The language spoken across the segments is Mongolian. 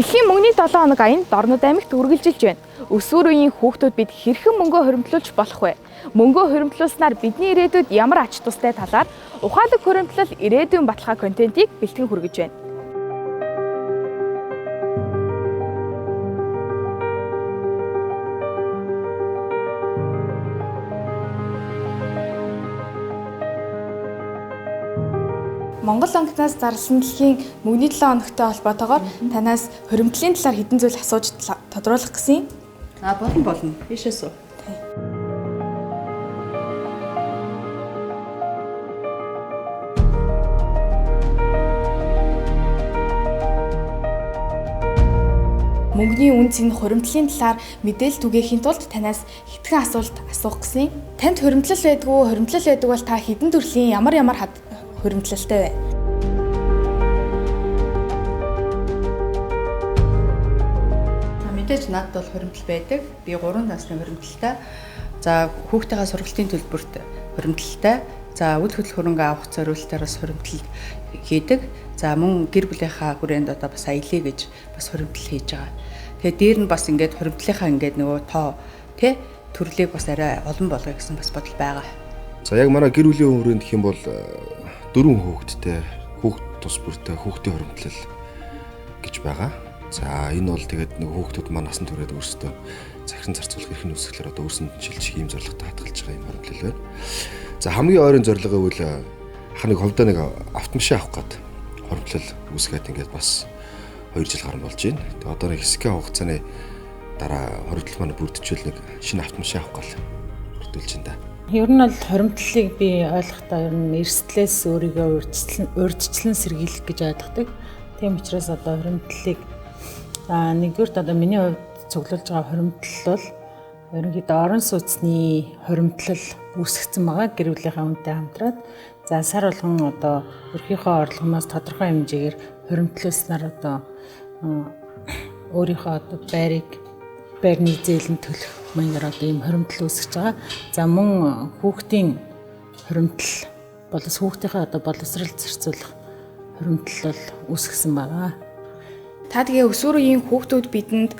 Дэлхийн мөнгөний 7 хоног аянд Дорнод аймагт үргэлжилж байна. Өсвөр үеийн хүүхдүүд бид хэрхэн мөнгөө хоримтлуулж болох вэ? Мөнгөө хоримтлуулснаар бидний ирээдүйд ямар ач тустай талаар ухаалаг хоримтлал ирээдүйн баталгаа контентийг бэлтгэн хүргэж байна. Монгол онгоцноос зарласан дэлхийн мөнгөний 7 хоногтой холбоотойгоор танаас хоримтлын талаар хэдэн зүйл асууж тодруулах гэсэн юм. Болно. Тийшээ суу. Мөнгөний үн цэн хоримтлын талаар мэдээлэл түгээхийн тулд танаас хэдхэн асуулт асуух гэсэн юм. Танд хоримтлал байдгүй, хоримтлал байдаг бол та хэдэн төрлийн ямар хоримтлалтай вэ? Мэдээж надад бол хоримтлал байдаг. Би 3 насны хоримтлалтай. За хүүхдийнхээ сургалтын төлбөрт хоримтлалтай. За үйл хөдлөх хөрөнгө авах зориулалтаар бас хоримтлал хийдэг. За мөн гэр бүлийнхаа хүрээнд одоо бас аялье гэж бас хоримтлал хийж байгаа. Тэгээ дээр нь бас ингээд хоримтлалынхаа ингээд нөгөө тоо төрлийг бас арай олон болгоё гэсэн бас бодол байгаа. За яг манай гэр бүлийн хүрээнд гэх юм бол 4 хүүхэдтэй, хүүхд тус бүртэй хүүхдийн хоримтлал гэж байгаа. За энэ бол тэгээд нэг хүүхдүүд маань насан туршид өөрсдөө захиран зарцуулах эрх үүсгэлээр одоо өөрсөнд шилжих ийм зорилготой хатгалж байгаа юм хоримтлал байна. За хамгийн ойрын зорилго бол ханыг ховдоо нэг автомашин авах гээд хоримтлал үүсгээд ингээд бас 2 жил гарсан болж байна. Тэгээд одоо нэг хэсгийн хугацааны дараа хоримтлал маань бүрдчихвэл нэг шинэ автомашин авах гал бүрдүүлж байна да. Ер нь бол хоримтлалыг би ойлгохдоо ер нь эрсдлээс өөрийгөө урьдчилан сэргийлэх гэж ойлгодог. Тийм учраас одоо хоримтлалыг нэгдүгürt одоо миний хувьд цуглуулж байгаа хоримтлал бол ерөнхийдөө орон сууцны хоримтлал үүсгэсэн байгаа гэр бүлийнхаа хүнтэй хамтраад. За сар болгон одоо өрхийнхөө орлогоноос тодорхой хэмжээгээр хоримтлуулснаар одоо өөрийнхөө одоо байрны зээлэн төлөх маягаар одоо ийм хоримтлал үүсгэж байгаа. За мөн хүүхдийн хоримтлал хүүхдийнхээ одоо боловсрол зарцуулах хоримтлал бол үүсгэсэн байгаа. Та тэгээ өсвөр үеийн хүүхдүүд бидэнд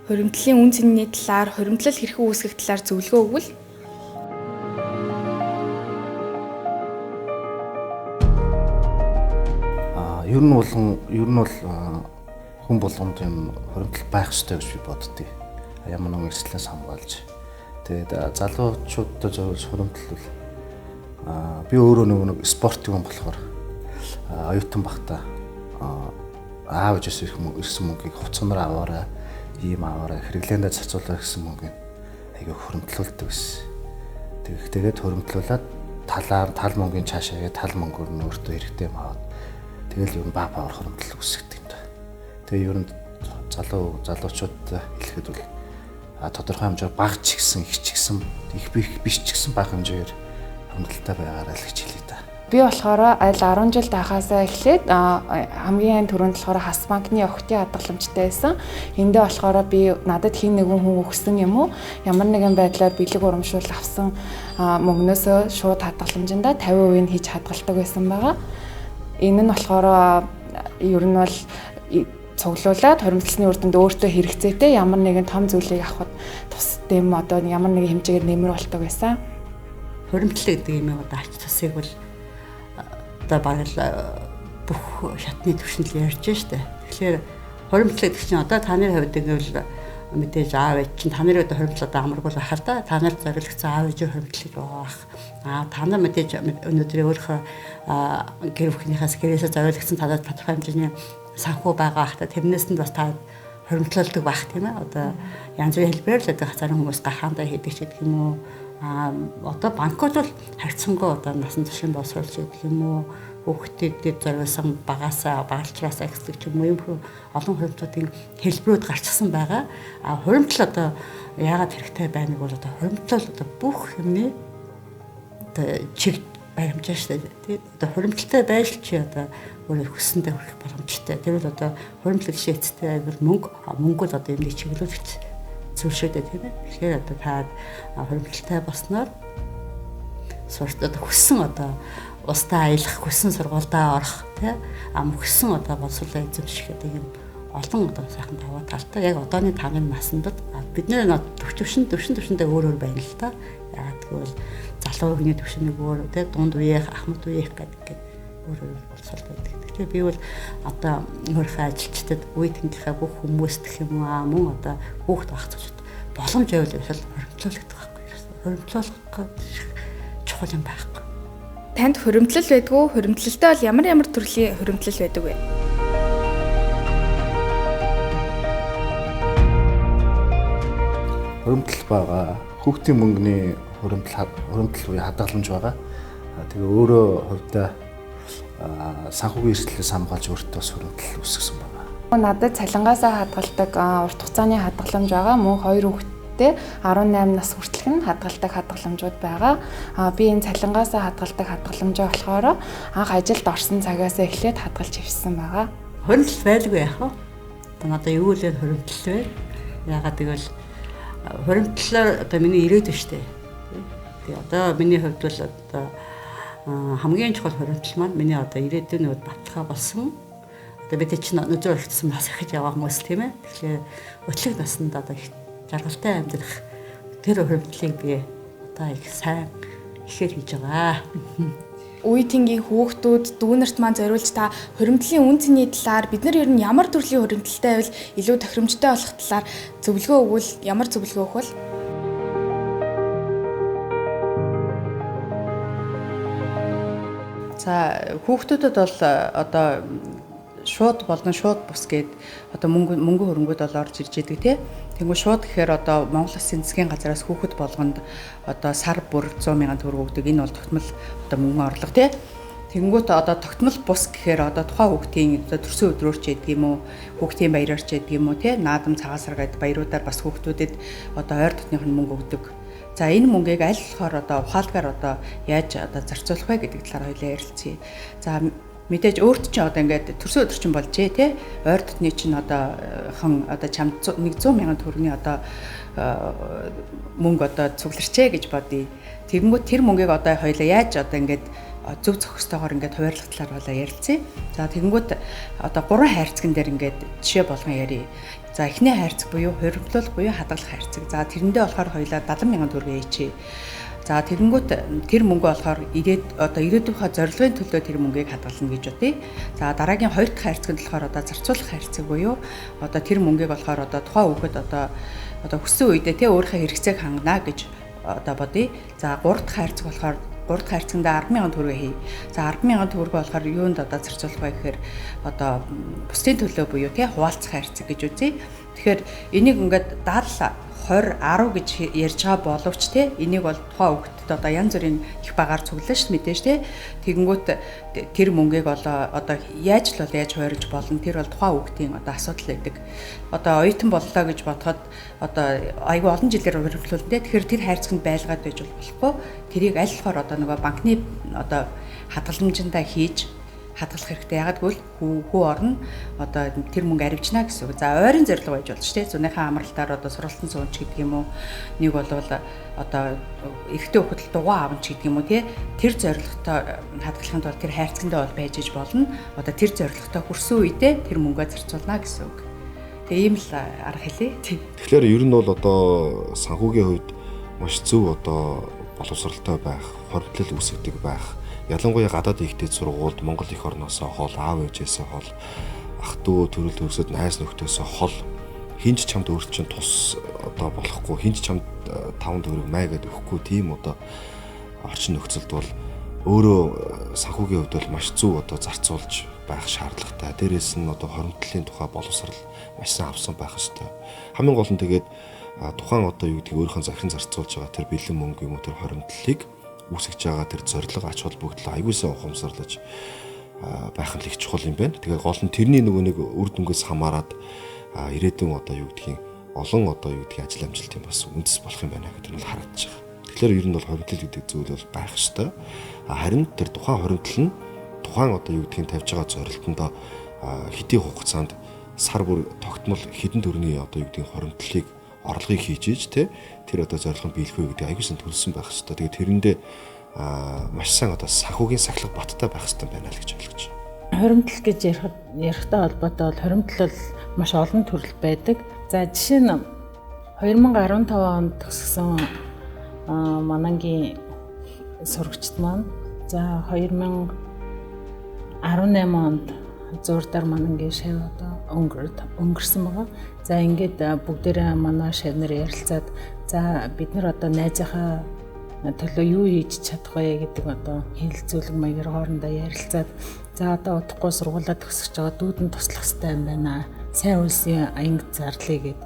хоримтлалын үн цэнийн талаар, хоримтлал хэрхэн үүсгэх талаар зөвлөгөө өгвөл? Ер нь бол хүн болгонд юм хоримтлал байх ёстой гэж би боддгийг. Ямар нэгэн эрсдлээс хамгаалж. Тэгээд залуучуудад зөвхөн хоримтлал би өөрөө нэг спортын хүн болохоор оюутан багтаа аав ээжээс ирсэн мөнгийг хуцамаар аваарай, ийм аваарай, хэрэглээндээ зарцуулаа гэсэн мөнгөний айгүй хоримтлуулдаг байсан. Тэгээд хоримтлуулаад тал мөнгөний цаашаагээ тал мөнгөөр нь өөртөө хэрэгтэй юм аваад тэгэл ер нь баавар хоримтлал үүсгдэг юм да. Тэгээ ер нь залуучууд хэлэхэд бол тодорхой хэмжээгээр бага ч гэсэн их ч гэсэн их биш ч гэсэн бага хэмжээгээр хоримтлалтай байгаарай л гэж хэлээ да. Би болохоор аль 10 жил тахаасаа эхлээд хамгийн түрүүнд болохоор Хас банкны охтын хадгаламжтай байсан. Эндээ болохоор би надад хин нэгэн хүн өгсөн юм уу? Ямар нэгэн байдлаар бэлэг урамшуул авсан мөнгнөөсөө шууд хадгаламжиндаа 50% нь хийж хадгалдаг байсан байгаа. Энэ нь болохоор ер нь бол цуглуулад хоримтлалын үр дүнд өөртөө хэрэгцээтэй ямар нэгэн том зүйлийг авахд тустай юм одоо ямар нэгэн хэмжээгээр нэмэр болдог байсан. Хоримтлал гэдэг юм одоо ач тусыг бол одоо бараг бүх шатны төвшинл ярьж штэ. Тэгэхээр хоримтлал гэдэг чинь одоо та нарын хувьд гэвэл мэдээж аав ээж чинь та нарын одоо хоримтлал амаргүй байх л да. Та нарт зориулсан аав ээжийн хоримтлал байх. Та нар мэдээж өнөөдрийн өөрийнхөө гэр бүлийнхээс гэрээсээ зориулсан та тодорхой хэмжээний санхүү байгаа хата тэрнээс нь бас та хоримтлуулдаг байх тийм ээ. Одоо янз бүрийн хэлбэрээр л одоо хацаарын хүмүүс гахаандаа хийдэг ч гэдэг юм уу. Одоо банкуд бол харьцангуй одоо насан туршийн боловсруулж гэдэг юм уу. Хүүхдэд зориулсан багаасаа багалчраасаа гэсэн ч юм уу. Ийм олон хоримтлуудын хэлбэрүүд гарчсан байгаа. Хоримтлал одоо яагаад хэрэгтэй байныг бол одоо хоримтлал одоо бүх юмны одоо чиг баримжаа шүү дээ. Одоо хоримтлалтай байж чи одоо өөрөө хүссэндээ хүрэх боломжтой. Тэр бол одоо хоримтлал шийдтэй мөнгө бол одоо юмны чиглүүлэгч зүйлшүүдээ тийм ээ. Тэгэхээр одоо та хоримтлалтай болсноор сурт одоо хүссэн одоо устаа аялах, хүссэн сургуультай орох тийм хүссэн одоо боловсруулалтын эзэмших гэдэг юм олон одоо сайхан даваа талтай яг одооны тамийн насандад бид нэр төвшөндөө өөр байна л та. Яагаад гэвэл залуу хүний төвшин нэг өөр те дунд үеийнх ахмад үеийнх гэдэг өөр болцол байдаг. Тэгэхээр би бол одоо өөрийнхөө ажилчдад үе тэнгийнхээ бүх хүмүүст гэх юм аа мөн одоо хүүхд байх зүйлүүд боломж байвал хоримтлуулдаг байхгүй. Хоримтлуулах чухал юм байхгүй. Танд хуримтлал байдгүй? Хуримтлалтай бол ямар төрлийн хуримтлал байдаг вэ? Хуримтлал байгаа. Хүүхдийн мөнгөний хуримтлал буюу хадгаламж байгаа. Тэгээ өөрөө хувьдаа санхүүгийн эрсдлээс хамгаалж өөртөө бас хуримтлал үүсгэсэн байна. Надад цалингаасаа хадгалдаг урт хугацааны хадгаламж байгаа. Мөн 2 хүүхэдтэй 18 нас хүртэлх нь хадгалдаг хадгаламжууд байгаа. Би энэ цалингаасаа хадгалдаг хадгаламжаа болохоор анх ажилд орсон цагаас эхлээд хадгалж хэвссэн байгаа. Хуримтлал байлгүй яах вэ? Одоо юу л хуримтлал вэ? Яагаад гэвэл хуримтлалаар одоо миний ирээдүйн штэ. Тэгээ одоо миний хувьд бол одоо хамгийн чухал хуримтлал маань миний одоо ирээдүйн үед баталгаа болсон. Одоо бид чинь өнөөдөр өргөцсөн нас ихэж яваа хүмүүс тийм ээ. Тэгэхээр өчлөг наснд одоо их жаргалтай амьдрах тэр хуримтлалыг би одоо их сайн ихээр хийж байгаа. Үе тэнгийн хүүхдүүд дүүнерт маань зориулж та хуримтлалын үн цэний талаар бид нар ер нь ямар төрлийн хуримтлалтай байвал илүү тохиромжтой болох талаар зөвлөгөө өгвөл ямар зөвлөгөө өгөх вэ? За хүүхдүүдэд бол одоо шууд болон шууд бус гээд одоо мөнгө хөрөнгөд бол орж ирж идэг тий. Тэнгүү шууд гэхээр одоо Монгол Улсын засгийн газраас хүүхэд болгонд одоо сар бүр 100,000 төгрөг өгдөг. Энэ бол тогтмол одоо мөнгө орлого тий. Тэнгүүт одоо тогтмол бус гэхээр одоо тухайн хүүхдийн одоо төрсөн өдрөөр ч гэдэг юм уу, хүүхдийн баяраар ч гэдэг юм уу тий. Наадам цагаасар гэдэг баяруудаар бас хүүхдүүдэд одоо ойр дотных нь мөнгө өгдөг. За энэ мөнгийг аль болохоор одоо ухаалгаар одоо яаж одоо зарцуулах вэ гэдэг талаар хоёлаа ярилцъя. За мэдээж өөрт чинь одоо ингээд төрсөн өдөр чинь болжээ тий. Ойр дотны чинь одоо хон одоо чамд 100,000 төгрөгийн одоо мөнгө одоо цугларчээ гэж бодъё. Тэгэнгүүт тэр мөнгийг одоо хоёлаа яаж одоо ингээд зөв зохистойгоор ингээд хуваарлах талаар болоо ярилцъя. За тэгэнгүүт одоо 3 хайрцаган дээр ингээд жишээ болгон ярив. За эхний хайрцаг буюу хуримтлуулах буюу хадгалах хайрцаг. За тэрэндээ болохоор хоёлаа 70,000 төгрөг ээчээ. За тэгэнгүүт тэр мөнгө болохоор ирээдүйнхээ зорилгын төлөө тэр мөнгийг хадгална гэж бодъё. За дараагийн 2 дахь хайрцагт болохоор одоо зарцуулах хайрцаг буюу одоо тэр мөнгийг болохоор одоо тухайн хүүхэд одоо хүссэн үедээ тий өөрийнхөө хэрэгцээг хангана гэж одоо бодъё. За 3 дахь хайрцаг болохоор 3 дахь хайрцагт 10,000 төгрөг хий. За 10,000 төгрөг болохоор юунд одоо зарцуулах вэ гэхээр одоо бусдын төлөө буюу тий хуваалцах хайрцаг гэж үзье. Тэгэхээр энийг ингээд 70 20 10 гэж ярьж байгаа боловч те энийг бол тухайн хүүхдэд одоо янз бүрийн их багаар цуглаа шүү мэдээж те тэгэнгүүт тэр мөнгийг одоо яаж хуваарж болно тэр бол тухайн хүүхдийн одоо асуудал байдаг. Одоо оюутан боллоо гэж бодоход одоо айгүй олон жилээр хөрвүүлэн те тэгэхээр тэр хайрцагт байлгаад байж болохгүй тэрийг аль болохоор одоо нөгөө банкны одоо хадгаламжиндаа хийж хадгалах хэрэгтэй. Ягаад гэвэл хүү орно одоо тэр мөнгө аривчна гэсэн үг. За ойрын зорилго байж болж штэ. Зүүнийхээ амралтаар одоо сургалтын суунч гэдэг юм уу. Нэг бол одоо эрэгтэй хүүхэд дугаа авч гэдэг юм уу тий. Тэр зорилготой хадгалахын тулд тэр хайрцагтаа бол байж иж болно. Одоо тэр зорилготой хүрсэн үедээ тэр мөнгөө зарцуулна гэсэн үг. Тэгээ ийм л арга хэлээ. Тэгэхээр ер нь бол одоо санхүүгийн хувьд маш зөв одоо боловсралтай байх, хоригдлол үүсгдэг байх. Ялангуяа гадаад ихтэй сургуульд Монгол эх орноосоо хол, аав ээжээсээ хол, ах дүү төрөл төрөсөд найз нөхдөсөө хол хинч чамд өөрт чинь тус одоо болохгүй, хинч чамд 5 төгрөг май гэдэг өгөхгүй тийм одоо орчин нөхцөлд бол өөрөө санхүүгийн хувьд бол маш зөв одоо зарцуулж байх шаардлагатай. Дээрээс нь одоо хоримтлалын тухай боловсрал маш сайн авсан байх ёстой. Хамгийн гол нь тэгээд тухайн одоо юу гэдгийг өөрийнхөө захиран зарцуулж байгаа тэр бэлэн мөнгө юм уу тэр хоримтлалыг үүсгэж байгаа тэр зорилго ач холбогдлоо аягуулсан ухамсарлаж байх нь их чухал юм байна. Тэгээ гол нь тэрний нөгөө нэг үр дүнгээс хамаарат ирээдүйн одоо юу гэдгийг олон одоо юу гэдгийг ажил амжилтын бас үндэс болох юм байна гэдэг нь бол харагдаж байгаа. Тэгэхээр ер нь бол хоримтлал гэдэг зүйл бол байх ёстой. Харин тэр тухайн хоримтлал нь тухайн одоо юу гэдгийг тавьж байгаа зорилтондоо хэдийн хугацаанд сар бүр тогтмол хэдэн төгрөгийн одоо юу гэдгийг хоримтлалыг орлогыг хийж иж тэр одоо зорилгыг биелэх үү гэдэг аюулсан төлсөн байх хэрэгтэй. Тэгээд тэрэндээ маш сайн одоо санхүүгийн сахилга баттай байх хэрэгтэй байна л гэж ойлгож байна. Хоримтлал гэж ярихдаа холбоотой бол хоримтлал маш олон төрөл байдаг. За жишээ нь 2015 онд төгссөн манангийн сурагчид маань за 2018 онд зурдаар манангийн шав одоо өнгөрсөн байгаа. За ингээд бүгдээрээ манай шавнаар ярилцаад за бид нар одоо найзынхаа төлөө юу хийж чадах вэ гэдэг одоо хэлэлцүүлэг маягаар хоорондоо ярилцаад за одоо удахгүй сургуулаа төгсөж байгаа дүүдэнд туслах хэрэгтэй юм байна. Сайн үлсийн анги зарлая гэд.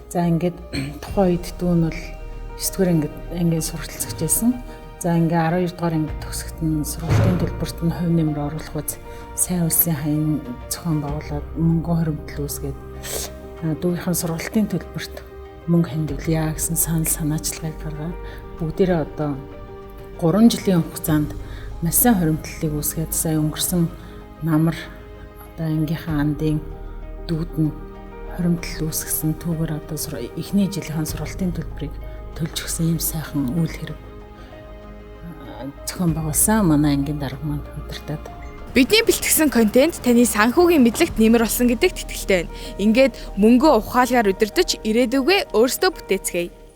За ингээд тухайн үед дүүн бол 9-р ангийн сургалтсагч байсан. За ингээ 12 дугаар анги төгсөхт нь сургалтын төлбөрт нь хувь нэмэр оруулах үз сайн үлсийн хаян зохион байгуулад мөнгө хоригдол үүсгээд дүүгийнхэн сургалтын төлбөрт мөнгө хандивлъя гэсэн санал санаачлагыг гаргаад бүгдээрээ одоо 3 жилийн хугацаанд маш сайн хоримтлалыг үүсгээд сая өнгөрсөн намар одоо ангийнхаа андын дүүд нь хоримтлал үүсгэсэн түүгээр одоо эхний жилийн сургалтын төлбөрийг төлж өгсөн юм сайхан үйл хэрэг зохион байгуулсан манай ангийн дарга маань удирдаад. Бидний бэлтгэсэн контент таны санхүүгийн мэдлэгт нэмэр болсон гэдэгт итгэлтэй байна. Ингээд мөнгөө ухаалгаар удирдах ирээдүгөө өөрсдөө бүтээцгээе.